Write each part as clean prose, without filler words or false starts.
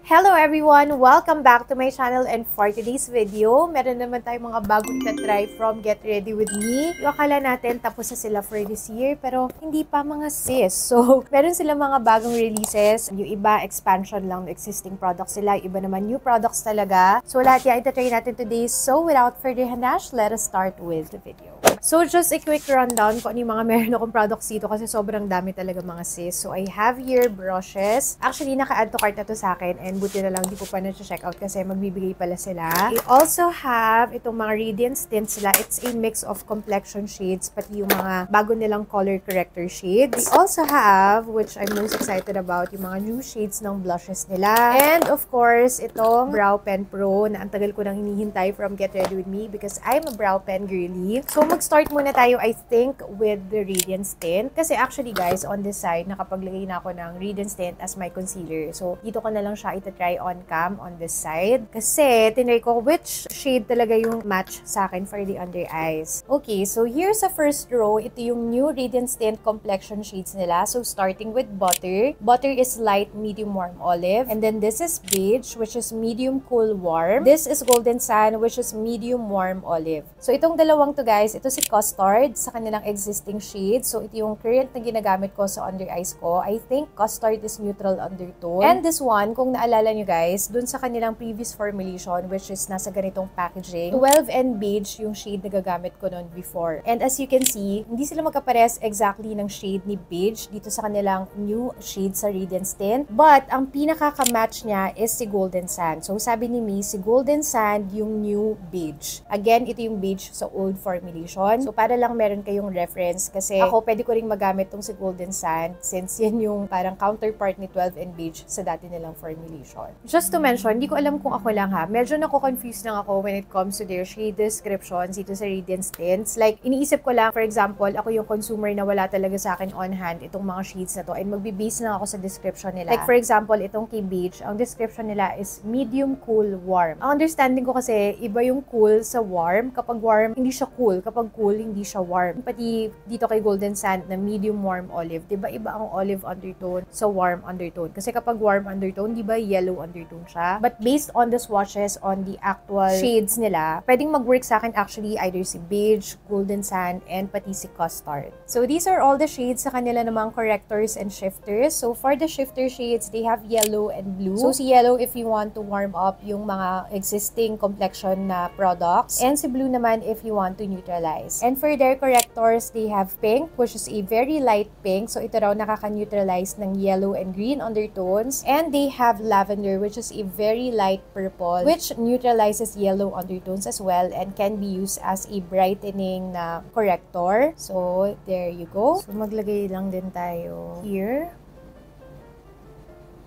Hello everyone! Welcome back to my channel, and for today's video, meron naman tayong mga bagong itatry from Get Ready With Me. Yung akala natin tapos na sila for this year, pero hindi pa mga sis. So, meron sila mga bagong releases. Yung iba, expansion lang ng existing products sila. Yung iba naman, new products talaga. So, lahat yan itatry natin today. So, without further hanash, let us start with the video. So, just a quick rundown kung ano yung mga meron akong products dito kasi sobrang dami talaga mga sis. So, I have here brushes. Actually, naka-add to cart na to sa akin, and buti na lang, di ko pa na-check out kasi magbibigay pala sila. I also have itong mga radiance tints sila. It's a mix of complexion shades, pati yung mga bago nilang color corrector shades. We also have, which I'm most excited about, yung mga new shades ng blushes nila. And of course, itong Brow Pen Pro na ang tagal ko nang hinihintay from Get Ready With Me because I'm a brow pen girly. So, mag-start muna tayo, I think, with the radiance tint. Kasi actually, guys, on this side, nakapaglagay na ako ng radiance tint as my concealer. So, dito ko na lang siya try on cam on this side. Kasi, tinry ko which shade talaga yung match sa akin for the under eyes. Okay, so here's the first row. Ito yung new Radiance Tint complexion shades nila. So, starting with Butter. Butter is light, medium, warm, olive. And then this is Beige, which is medium, cool, warm. This is Golden Sand, which is medium, warm, olive. So, itong dalawang to, guys, ito si Custard sa kanilang existing shade. So, ito yung current na ginagamit ko sa under eyes ko. I think Custard is neutral undertone. And this one, kung naalala nyo guys, dun sa kanilang previous formulation, which is nasa ganitong packaging, 12 and Beige yung shade na gagamit ko noon before. And as you can see, hindi sila magkapares exactly ng shade ni Beige dito sa kanilang new shade sa Radiance Tint. But, ang pinaka-match niya is si Golden Sand. So, sabi ni Mi, si Golden Sand yung new Beige. Again, ito yung Beige sa old formulation. So, para lang meron kayong reference kasi ako pwede ko ring magamit tong si Golden Sand since yan yung parang counterpart ni 12 and Beige sa dati nilang formulation. Just to mention, hindi ko alam kung ako lang ha, medyo nako-confuse lang ako when it comes to their shade descriptions dito sa Radiance Tints. Like, iniisip ko lang, for example, ako yung consumer na wala talaga sa akin on hand itong mga shades na to, and magbe-base lang ako sa description nila. Like, for example, itong kay Beige, ang description nila is medium, cool, warm. Ang understanding ko kasi, iba yung cool sa warm. Kapag warm, hindi siya cool. Kapag cool, hindi siya warm. Pati dito kay Golden Sand na medium, warm, olive. Diba iba ang olive undertone sa warm undertone? Kasi kapag warm undertone, diba yellow undertone siya. But based on the swatches on the actual shades nila, pwedeng mag-work sa akin actually either si Beige, Golden Sand, and pati si Custard. So these are all the shades sa kanila namang correctors and shifters. So for the shifter shades, they have yellow and blue. So si yellow if you want to warm up yung mga existing complexion na products. And si blue naman if you want to neutralize. And for their correctors, they have pink, which is a very light pink. So ito raw nakaka-neutralize ng yellow and green undertones. And they have lavender, which is a very light purple, which neutralizes yellow undertones as well and can be used as a brightening na corrector. So, there you go. So, maglagay lang din tayo here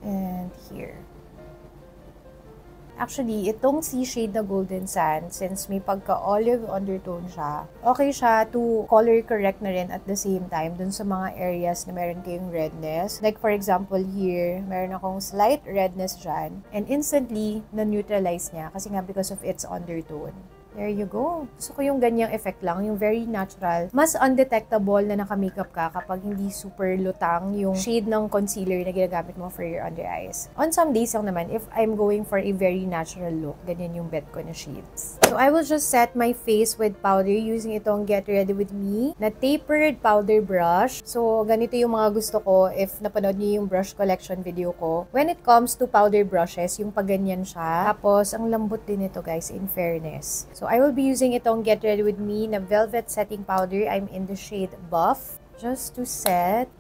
and here. Actually, itong si shade na Golden Sand, since may pagka-olive undertone siya, okay siya to color correct na rin at the same time dun sa mga areas na meron kayong redness. Like for example here, meron akong slight redness dyan, and instantly na-neutralize niya kasi nga because of its undertone. There you go. Gusto ko yung ganyang effect lang, yung very natural. Mas undetectable na naka-makeup ka kapag hindi super lutang yung shade ng concealer na ginagamit mo for your under eyes. On some days lang naman, if I'm going for a very natural look, ganyan yung bet ko na shades. So, I will just set my face with powder using itong Get Ready With Me na tapered powder brush. So, ganito yung mga gusto ko if napanood niyo yung brush collection video ko. When it comes to powder brushes, yung paganyan siya. Tapos, ang lambot din ito guys, in fairness. So, I will be using itong Get Ready With Me na Velvet Setting Powder. I'm in the shade Buff. Just to set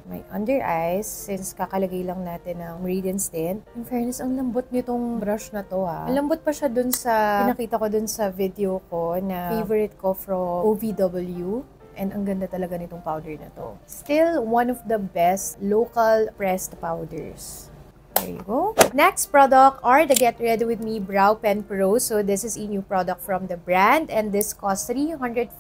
my under eyes, since kakalagay lang natin ng Radiance Tint. In fairness, ang lambot nitong brush na to ha. Ang lambot pa siya dun sa, pinakita ko dun sa video ko na favorite ko from OVW. And ang ganda talaga nitong powder na to. Still, one of the best local pressed powders. There you go. Next product are the Get Ready With Me Brow Pen Pro. So, this is a new product from the brand. And this costs 349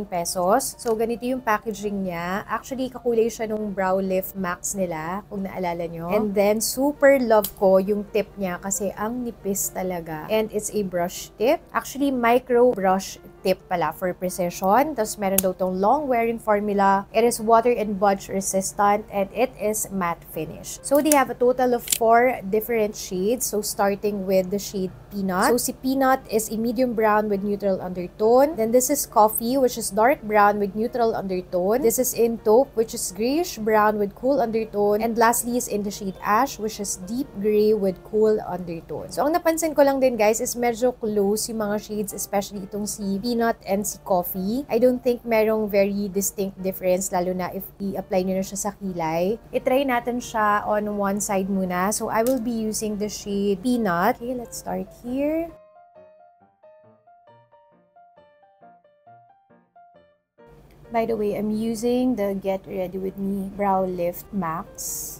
pesos. So, ganito yung packaging niya. Actually, kakulay siya nung Brow Lift Max nila, kung naalala nyo. And then, super love ko yung tip niya kasi ang nipis talaga. And it's a brush tip. Actually, micro brush tip pala for precision. Tapos meron daw tong long wearing formula. It is water and budge resistant and it is matte finish. So they have a total of 4 different shades. So starting with the shade Peanut. So si Peanut is a medium brown with neutral undertone. Then this is Coffee, which is dark brown with neutral undertone. This is in Taupe, which is grayish brown with cool undertone. And lastly is in the shade Ash, which is deep gray with cool undertone. So ang napansin ko lang din guys is medyo close yung mga shades, especially itong si Peanut and si Coffee. I don't think merong very distinct difference, lalo na if i-apply nyo na siya sa kilay. I-try natin siya on one side muna. So I will be using the shade Peanut. Okay, let's start here. By the way, I'm using the Get Ready With Me Brow Lift Max.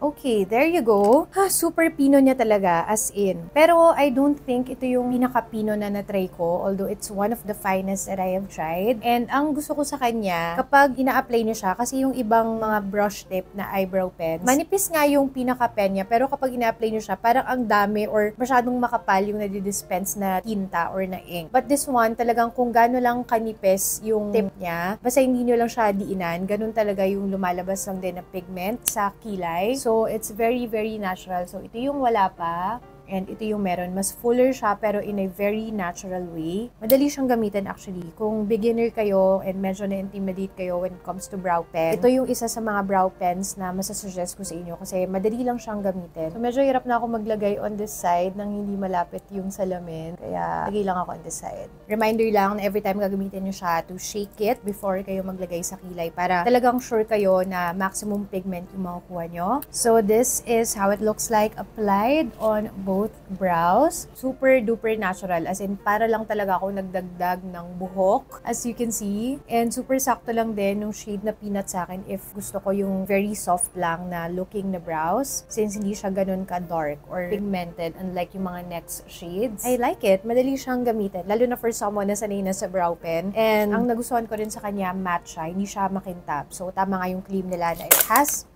Okay, there you go. Super pino niya talaga, as in. Pero I don't think ito yung pinaka-pino na na-try ko, although it's one of the finest that I have tried. And ang gusto ko sa kanya, kapag ina-apply niya siya, kasi yung ibang mga brush tip na eyebrow pens, manipis nga yung pinaka-pen niya, pero kapag ina-apply niya siya, parang ang dami or masyadong makapal yung nadidispense na tinta or na ink. But this one, talagang kung gano'n lang kanipis yung tip niya, basta hindi nyo lang siya diinan, ganun talaga yung lumalabas lang din na pigment sa kilay. So, it's very, very natural. So, ito yung wala pa. And ito yung meron. Mas fuller siya pero in a very natural way. Madali siyang gamitin actually. Kung beginner kayo and medyo na-intimidate kayo when it comes to brow pen, ito yung isa sa mga brow pens na masasuggest ko sa inyo kasi madali lang siyang gamitin. So medyo hirap na ako maglagay on this side nang hindi malapit yung salamin. Kaya lagay lang ako on this side. Reminder lang na every time gagamitin nyo siya to shake it before kayo maglagay sa kilay para talagang sure kayo na maximum pigment yung makukuha nyo. So this is how it looks like applied on both brows. Super duper natural. As in, para lang talaga ako nagdagdag ng buhok. As you can see. And super sakto lang din yung shade na Peanut sa akin if gusto ko yung very soft lang na looking na brows. Since hindi siya ganun ka-dark or pigmented unlike yung mga next shades. I like it. Madali siyang gamitin. Lalo na for someone na sanay na sa brow pen. And ang nagustuhan ko rin sa kanya, matte siya. Hindi siya makintab. So, tama nga yung claim nila na it has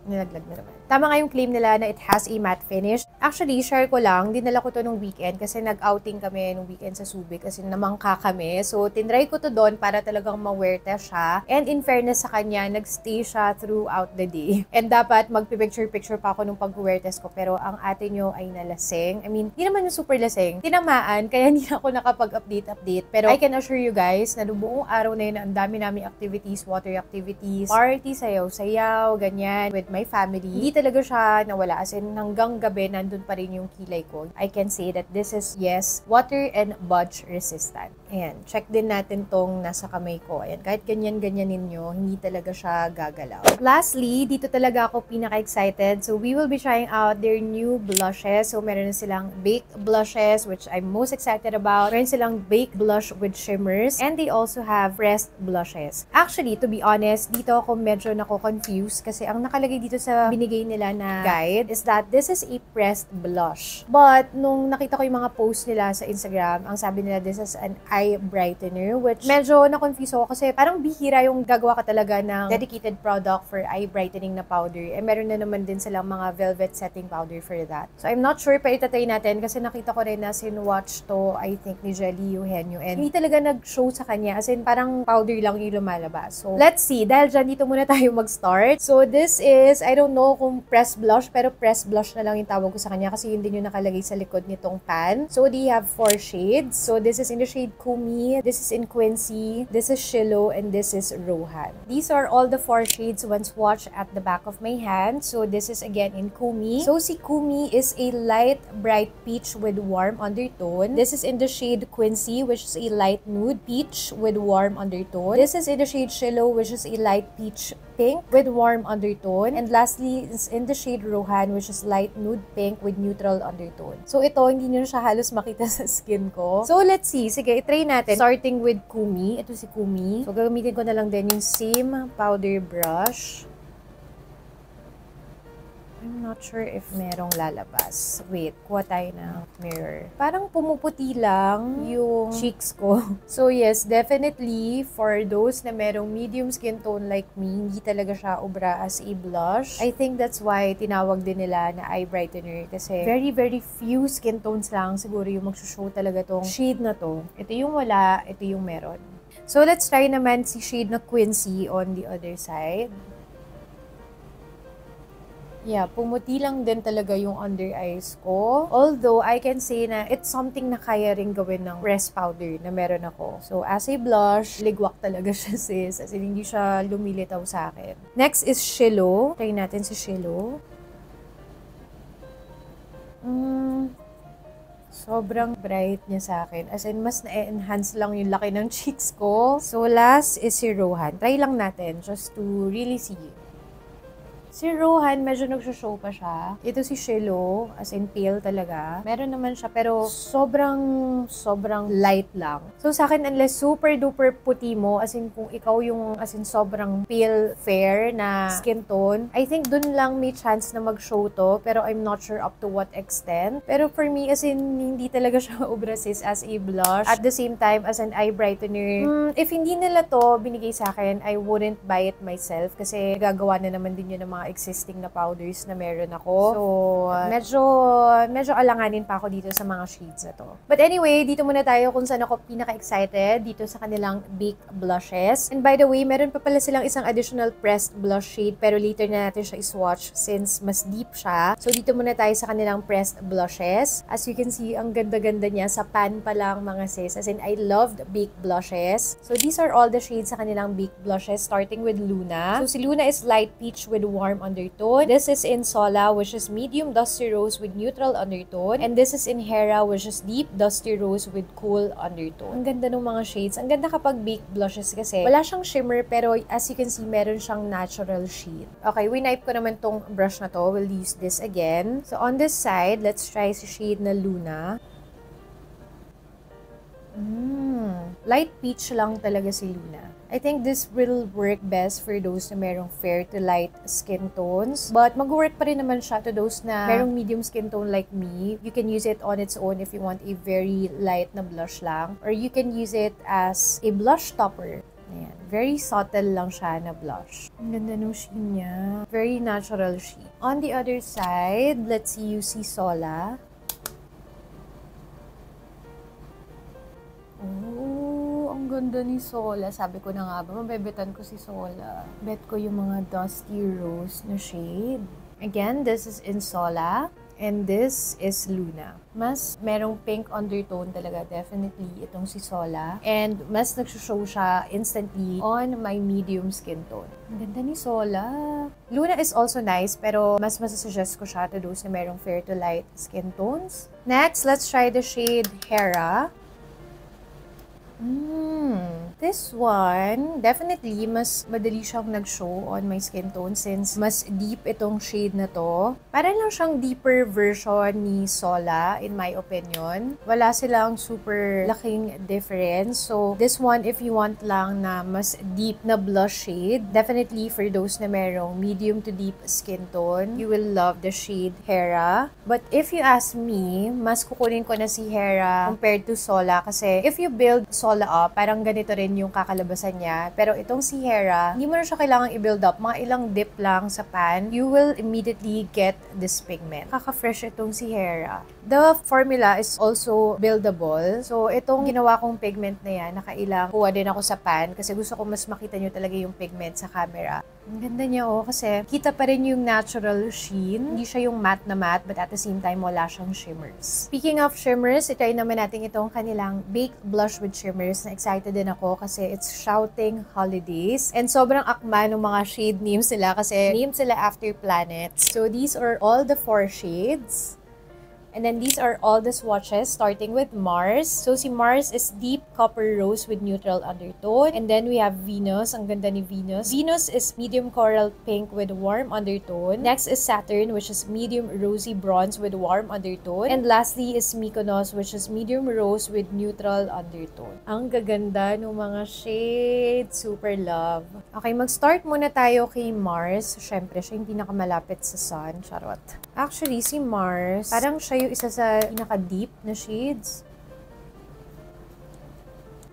nilaglag na naman. Tama nga yung claim nila na it has a matte finish. Actually, share ko lang, dinala ko to nung weekend kasi nag-outing kami nung weekend sa Subic kasi namangka kami. So, tinry ko to doon para talagang ma-wear test siya. And in fairness sa kanya, nag-stay siya throughout the day. And dapat magpipicture-picture pa ako nung pag-wear test ko. Pero ang ate nyo ay nalasing. I mean, hindi naman yung super lasing. Tinamaan, kaya hindi ako nakapag-update. Pero I can assure you guys na buong araw na yun, ang dami namin activities, water activities, party, sayaw-sayaw, ganyan, with my family. Hindi talaga siya nawala. As in, hanggang gabi, nandun pa rin yung kilay ko. I can say that this is, yes, water and budge resistant. Ayan. Check din natin tong nasa kamay ko. Ayan. Kahit ganyan-ganyan ninyo, hindi talaga siya gagalaw. Lastly, dito talaga ako pinaka-excited. So, we will be trying out their new blushes. So, meron na silang baked blushes, which I'm most excited about. Meron silang baked blush with shimmers. And they also have pressed blushes. Actually, to be honest, dito ako medyo nako-confused kasi ang nakalagay dito sa binigay nila na guide is that this is a pressed blush. But, nung nakita ko yung mga post nila sa Instagram, ang sabi nila this is an eye brightener, which medyo na-confuse ako kasi parang bihira yung gagawa ka talaga ng dedicated product for eye brightening na powder. Eh, meron na naman din silang mga velvet setting powder for that. So, I'm not sure pa itatry natin kasi nakita ko rin na sinwatch to, I think, ni Jelly Eugenio. And hindi talaga nag-show sa kanya. As in, parang powder lang yung lumalabas. So, let's see. Dahil dyan, dito muna tayo mag-start. So, this is, I don't know kung pressed blush, pero pressed blush na lang yung tawag ko sa kanya kasi yun din yung nakalagay sa likod nitong pan. So, they have 4 shades. So, this is in the shade Kumi, this is in Quincy, this is Shiloh, and this is Rohan. These are all the 4 shades once swatched at the back of my hand. So, this is again in Kumi. So, si Kumi is a light, bright peach with warm undertone. This is in the shade Quincy, which is a light nude peach with warm undertone. This is in the shade Shiloh, which is a light peach pink with warm undertone. And lastly, is in the shade Rohan, which is light nude pink with neutral undertone. So, ito, hindi nyo siya halos makita sa skin ko. So, let's see. Sige, try natin. Starting with Kumi. Ito si Kumi. So, gagamitin ko na lang din yung same powder brush. I'm not sure if merong lalabas. Wait, kuha tayo ng mirror. Parang pumuputi lang yung cheeks ko. So yes, definitely for those na merong medium skin tone like me, hindi talaga siya obra as a blush. I think that's why tinawag din nila na eye brightener kasi very few skin tones lang siguro yung magsushow talaga tong shade na to. Ito yung wala, ito yung meron. So let's try naman si shade na Quincy on the other side. Yeah, pumuti lang din talaga yung under eyes ko. Although, I can say na it's something na kaya rin gawin ng pressed powder na meron ako. So, as a blush, ligwak talaga siya sis. As in, hindi siya lumilitaw sa akin. Next is Shillow. Try natin si Shillow. Sobrang bright niya sa akin. As in, mas na-enhance lang yung laki ng cheeks ko. So, last is si Rohan. Try lang natin just to really see. Si Rohan, medyo nag-show pa siya. Ito si Shillow, as in pale talaga. Meron naman siya, pero sobrang light lang. So sa akin, unless super duper puti mo, as in kung ikaw yung as in sobrang pale fair na skin tone, I think dun lang may chance na mag-show to, pero I'm not sure up to what extent. Pero for me, as in, hindi talaga siya obra sis as a blush. At the same time, as an eye brightener, if hindi nila to binigay sa akin, I wouldn't buy it myself kasi gagawa na naman din yun ng mga existing na powders na meron ako. So, medyo alanganin pa ako dito sa mga shades na to. But anyway, dito muna tayo kung saan ako pinaka-excited dito sa kanilang Baked Blushes. And by the way, meron pa pala silang isang additional pressed blush shade pero later na natin siya iswatch since mas deep siya. So, dito muna tayo sa kanilang pressed blushes. As you can see, ang ganda-ganda niya sa pan pa lang mga sis. As in, I loved Baked Blushes. So, these are all the shades sa kanilang Baked Blushes starting with Luna. So, si Luna is light peach with warm undertone. This is in Sola, which is medium dusty rose with neutral undertone. And this is in Hera, which is deep dusty rose with cool undertone. Ang ganda ng mga shades. Ang ganda kapag baked blushes kasi wala siyang shimmer pero as you can see, meron siyang natural sheen. Okay, winipe ko naman tong brush na to. We'll use this again. So on this side, let's try si shade na Luna. Light peach lang talaga si Luna. I think this will work best for those na merong fair to light skin tones. But mag-work pa rin naman siya to those na merong medium skin tone like me. You can use it on its own if you want a very light na blush lang. Or you can use it as a blush topper. Ayan. Very subtle lang siya na blush. Ang ganda nung sheen niya. Very natural sheen. On the other side, let's see you see Sola. Ang ganda ni Sola. Sabi ko na nga ba, mabebetan ko si Sola. Bet ko yung mga dusty rose na shade. Again, this is in Sola. And this is Luna. Mas merong pink undertone talaga, definitely, itong si Sola. And mas nagsushow siya instantly on my medium skin tone. Ang ganda ni Sola. Luna is also nice, pero mas masasuggest ko siya to those na merong fair to light skin tones. Next, let's try the shade Hera. This one, definitely, mas madali siyang nag-show on my skin tone since mas deep itong shade na to. Parang lang siyang deeper version ni Sola, in my opinion. Wala silang super laking difference. So, this one, if you want lang na mas deep na blush shade, definitely for those na merong medium to deep skin tone, you will love the shade Hera. But if you ask me, mas kukunin ko na si Hera compared to Sola kasi if you build Sola up, parang ganito rin yung kakalabasan niya. Pero itong si Hera, hindi mo na siya kailangang i-build up. Mga ilang dip lang sa pan, you will immediately get this pigment. Kaka-fresh itong si Hera. The formula is also buildable. So, itong ginawa kong pigment na yan, nakailang kuha din ako sa pan kasi gusto ko mas makita nyo talaga yung pigment sa camera. Ang ganda niya kasi kita pa rin yung natural sheen. Hindi siya yung matte na matte, but at the same time, wala siyang shimmers. Speaking of shimmers, itry naman natin itong kanilang Baked Blush with Shimmers. Na-excited din ako kasi it's Shouting Holidays. And sobrang akma ng mga shade names nila kasi named sila after planets. So these are all the 4 shades. And then these are all the swatches starting with Mars. So si Mars is deep copper rose with neutral undertone. And then we have Venus. Ang ganda ni Venus. Venus is medium coral pink with warm undertone. Next is Saturn, which is medium rosy bronze with warm undertone. And lastly is Mykonos, which is medium rose with neutral undertone. Ang gaganda ng mga shades. Super love. Okay, mag-start muna tayo kay Mars. Syempre, siya yung pinakamalapit sa sun. Charot. Actually, si Mars, parang siya yung isa sa pinaka-deep na shades.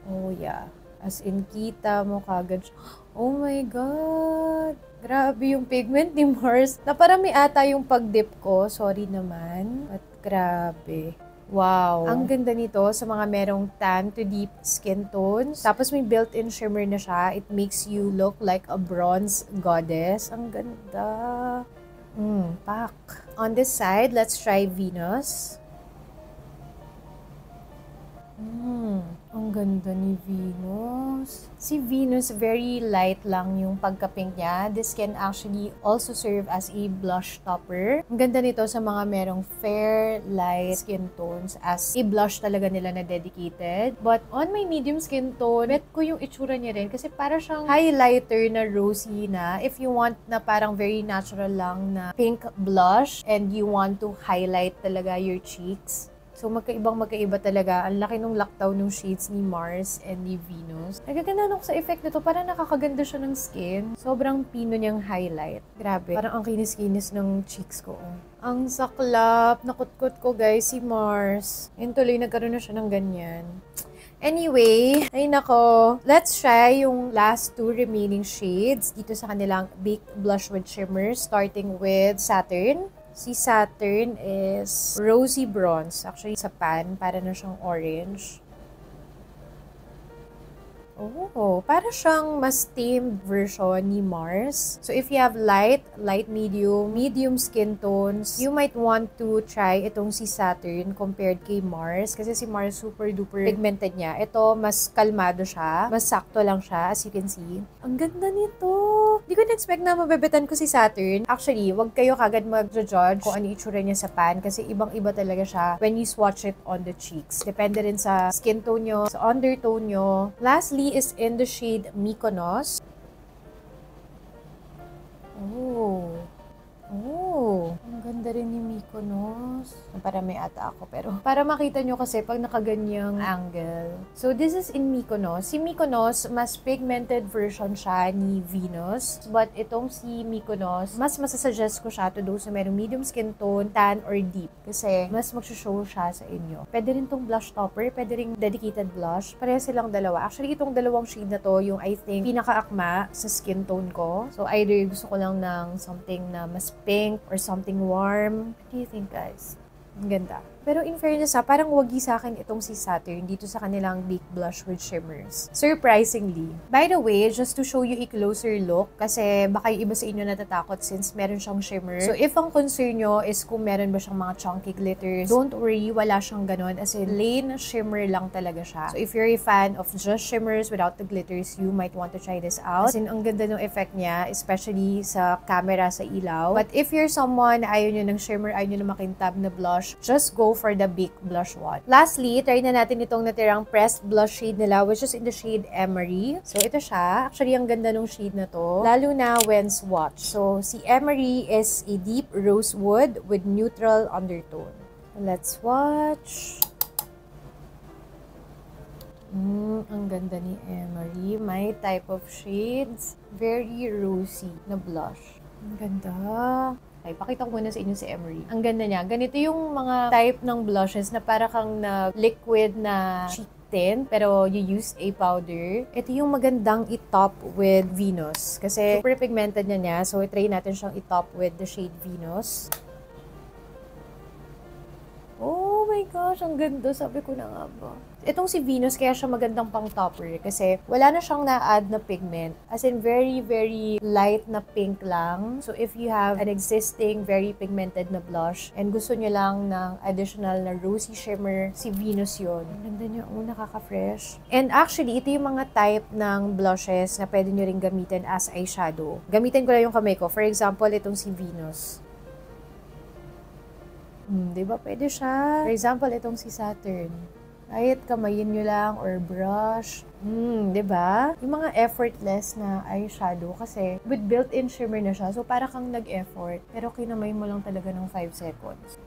Oh, yeah. As in, kita mo kagad. Oh my God! Grabe yung pigment ni Mars. Naparami ata yung pag-dip ko. Sorry naman. But grabe. Wow. Ang ganda nito sa mga merong tan to deep skin tones. Tapos may built-in shimmer na siya. It makes you look like a bronze goddess. Ang ganda. Pak. On this side, let's try Venus. Ang ganda ni Venus. Si Venus, very light lang yung pagka-pink niya. This can actually also serve as a blush topper. Ang ganda nito sa mga merong fair, light skin tones as a blush talaga nila na dedicated. But on my medium skin tone, bet ko yung itsura niya rin kasi para siyang highlighter na rosy na. If you want na parang very natural lang na pink blush and you want to highlight talaga your cheeks. So, magkaiba talaga. Ang laki nung laktaw nung shades ni Mars and ni Venus. Nagaganda ako sa effect nito. Parang nakakaganda siya ng skin. Sobrang pino niyang highlight. Grabe. Parang ang kinis-kinis ng cheeks ko. Ang saklap. Nakutkot ko, guys, si Mars. Yun tuloy, nagkaroon na siya ng ganyan. Anyway, ay nako, let's try yung last two remaining shades dito sa kanilang Baked Blush with Shimmer, starting with Saturn. Si Saturn is rosy bronze. Actually, sa pan, para na siyang orange. Oh, para siyang mas tamed version ni Mars. So, if you have light, medium skin tones, you might want to try itong si Saturn compared kay Mars. Kasi si Mars super duper pigmented niya. Ito, mas kalmado siya. Mas sakto lang siya, as you can see. Ang ganda nito! Di ko na-expect na mabebetan ko si Saturn. Actually, wag kayo kagad mag-judge kung ano itsura niya sa pan kasi ibang-iba talaga siya when you swatch it on the cheeks. Depende rin sa skin tone nyo, sa undertone nyo. Lastly, is in the shade Mykonos. Ang ganda rin ni Mykonos. Parami ata ako, pero para makita nyo kasi pag nakaganyang angle. So, this is in Mykonos. Si Mykonos, mas pigmented version siya ni Venus. But itong si Mykonos, mas masasuggest ko siya to those na merong medium skin tone, tan, or deep. Kasi mas mag-show siya sa inyo. Pwede rin tong blush topper, pwede rin dedicated blush. Pareha silang dalawa. Actually, itong dalawang shade na to, yung I think pinaka-akma sa skin tone ko. So, either gusto ko lang ng something na mas pink or something warm. What do you think, guys? Ang ganda. Pero in fairness parang wagi sa akin itong si Saturn dito sa kanilang Baked Blush with Shimmers. Surprisingly. By the way, just to show you a closer look, kasi baka yung iba sa inyo natatakot since meron siyang shimmer. So if ang concern nyo is kung meron ba siyang mga chunky glitters, don't worry, wala siyang ganun. As in, plain shimmer lang talaga siya. So if you're a fan of just shimmers without the glitters, you might want to try this out. As in, ang ganda ng effect niya, especially sa camera, sa ilaw. But if you're someone na ayaw nyo ng shimmer, ayaw nyo na makintab na blush, just go for the Baked Blush one. Lastly, try na natin itong natirang pressed blush shade nila, which is in the shade Emery. So, ito siya. Actually, ang ganda ng shade na to. Lalo na when swatch. So, si Emery is a deep rosewood with neutral undertone. Let's swatch. Ang ganda ni Emery. My type of shades. Very rosy na blush. Ang ganda. Okay, pakita ko muna sa inyo si Emery. Ang ganda niya. Ganito yung mga type ng blushes na para kang na liquid na cheek tint, pero you use a powder. Ito yung magandang i-top with Venus. Kasi super pigmented niya. So, try natin siyang i-top with the shade Venus. Oh my gosh, ang ganda. Sabi ko na nga ba. Itong si Venus, kaya siya magandang pang topper kasi wala na siyang na-add na pigment. As in, very, very light na pink lang. So, if you have an existing very pigmented na blush and gusto nyo lang ng additional na rosy shimmer, si Venus yun. Ang ganda niya. Oh, nakaka-fresh. And actually, ito yung mga type ng blushes na pwede nyo rin gamitin as eyeshadow. Gamitin ko lang yung kamay ko. For example, itong si Venus. Diba? Pwede siya. For example, itong si Saturn. Kahit kamayin nyo lang or brush. Diba? Yung mga effortless na eyeshadow kasi with built-in shimmer na siya. So, para kang nag-effort. Pero kinamay mo lang talaga ng 5 seconds.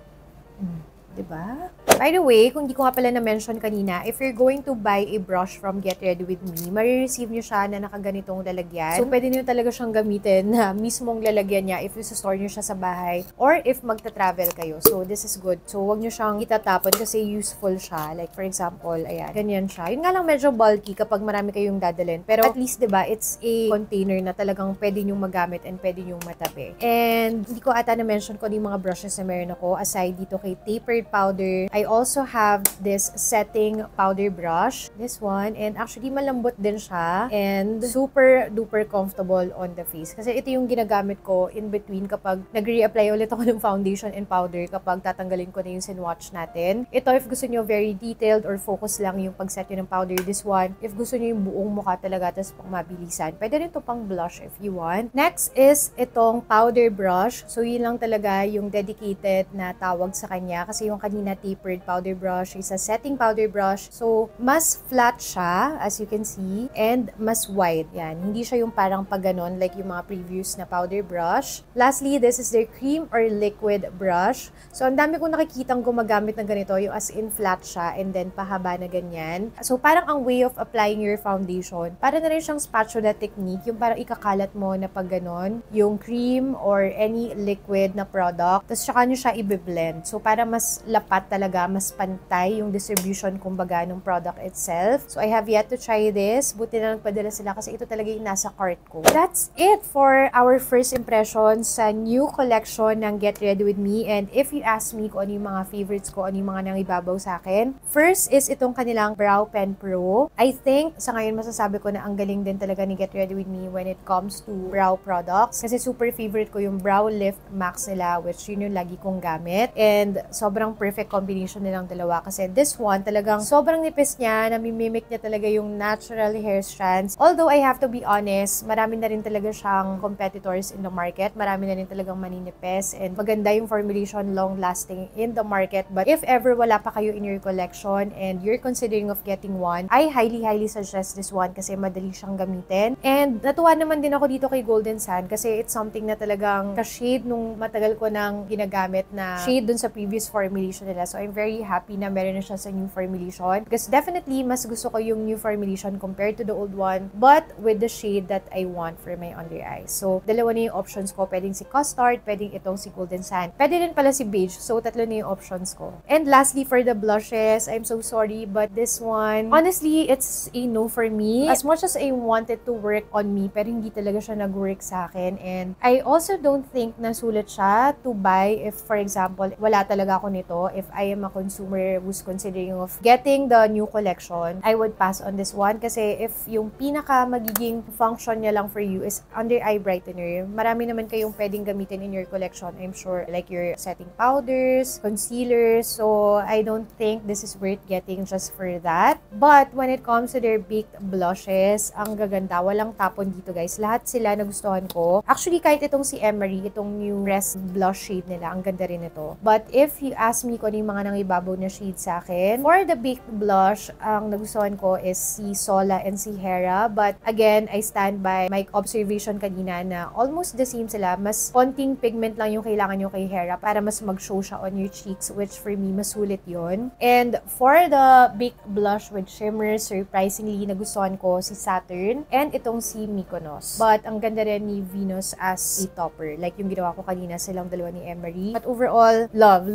Diba? By the way, kung di ko nga pala na-mention kanina, if you're going to buy a brush from Get Ready With Me, marireceive nyo siya na nakaganitong lalagyan. So, pwede nyo talaga siyang gamitin na mismong lalagyan niya if store nyo siya sa bahay or if magta-travel kayo. So, this is good. So, wag nyo siyang itatapon kasi useful siya. Like, for example, ayan, ganyan siya. Yun nga lang medyo bulky kapag marami kayong dadalhin. Pero at least, diba, it's a container na talagang pwede nyong magamit and pwede nyong matabi. And, hindi ko ata na-mention ko yung mga brushes na meron ako aside dito kay Tapered Powder. I also have this setting powder brush. This one. And actually, malambot din siya. And super duper comfortable on the face. Kasi ito yung ginagamit ko in between kapag nag-reapply ulit ako ng foundation and powder kapag tatanggalin ko na yung swatch natin. Ito, if gusto nyo very detailed or focus lang yung pag-set nyo ng powder. This one, if gusto nyo yung buong mukha talaga tapos pang mabilisan. Pwede rin ito pang blush if you want. Next is itong powder brush. So, yun lang talaga yung dedicated na tawag sa kanya. Kasi yung kanina tapered powder brush is a setting powder brush. So, mas flat siya, as you can see, and mas wide. Yan. Hindi siya yung parang pag ganon, like yung mga previous na powder brush. Lastly, this is their cream or liquid brush. So, ang dami kong nakikitang gumagamit ng ganito, yung as in flat siya, and then pahaba na ganyan. So, parang ang way of applying your foundation, para na rin siyang spatula technique, yung parang ikakalat mo na pag ganon, yung cream or any liquid na product, tapos saka nyo siya i-blend. So, para mas lapat talaga, mas pantay yung distribution kumbaga ng product itself. So, I have yet to try this. Buti na nagpadala sila kasi ito talaga yung nasa cart ko. That's it for our first impression sa new collection ng Get Ready With Me. And if you ask me kung ano yung mga favorites ko, ano yung mga nangibabaw sa akin, first is itong kanilang Brow Pen Pro. I think, sa ngayon masasabi ko na ang galing din talaga ni Get Ready With Me when it comes to brow products. Kasi super favorite ko yung Brow Lift Max nila, which yun yung lagi kong gamit. And sobrang perfect combination nilang dalawa kasi this one talagang sobrang nipis niya, namimimic niya talaga yung natural hair strands. Although I have to be honest, marami na rin talaga siyang competitors in the market. Marami na rin talagang maninipis and maganda yung formulation, long-lasting in the market. But if ever wala pa kayo in your collection and you're considering of getting one, I highly suggest this one kasi madali siyang gamitin. And natuwa naman din ako dito kay Golden Sand kasi it's something na talagang ka-shade nung matagal ko nang ginagamit na shade dun sa previous formulation nila. So I'm very happy na meron na siya sa new formulation because definitely mas gusto ko yung new formulation compared to the old one but with the shade that I want for my under eyes. So dalawa na yung options ko. Pwedeng si Custard, pwedeng itong si Golden Sand. Pwede rin pala si Beige. So tatlo na yung options ko. And lastly, for the blushes, I'm so sorry but this one, honestly, it's a no for me. As much as I wanted to work on me, pero hindi talaga siya nag-work sa akin. And I also don't think na sulit siya to buy if, for example, wala talaga ako nito. If I am a consumer who's considering of getting the new collection, I would pass on this one kasi if yung pinaka magiging function niya lang for you is under eye brightener, marami naman kayong pwedeng gamitin in your collection, I'm sure, like your setting powders, concealers, so I don't think this is worth getting just for that. But when it comes to their baked blushes, ang gaganda, walang tapon dito guys. Lahat sila nagustuhan ko. Actually, kahit itong si Emery, itong new Rest blush shade nila, ang ganda rin ito. But if you ask me kung ano yung mga nangibabaw na shade sa akin, for the baked blush, ang nagustuhan ko is si Sola and si Hera. But again, I stand by my observation kanina na almost the same sila. Mas konting pigment lang yung kailangan nyo kay Hera para mas mag-show siya on your cheeks, which for me, masulit yon. And for the baked blush with shimmer, surprisingly, nagustuhan ko si Saturn and itong si Mykonos. But ang ganda rin ni Venus as a topper. Like yung ginawa ko kanina silang dalawa ni Emery. But overall, love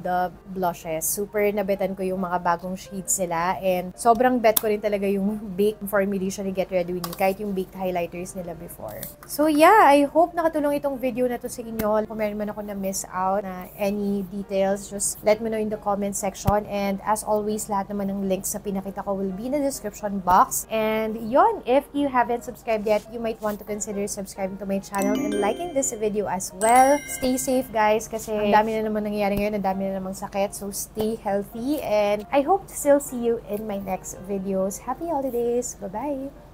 the blushes. Super nabetan ko yung mga bagong shades nila and sobrang bet ko rin talaga yung baked formulation ni Get Ready With Me kahit yung baked highlighters nila before. So yeah, I hope nakatulong itong video na to sa inyo. Kung meron man ako na miss out na any details, just let me know in the comment section. And as always, lahat naman ng links na pinakita ko will be in the description box. And yon, if you haven't subscribed yet, you might want to consider subscribing to my channel and liking this video as well. Stay safe guys kasi ang dami na naman nangyayari ngayon, ang dami na namang sakit. So stay healthy and I hope to still see you in my next videos. Happy holidays! Bye-bye!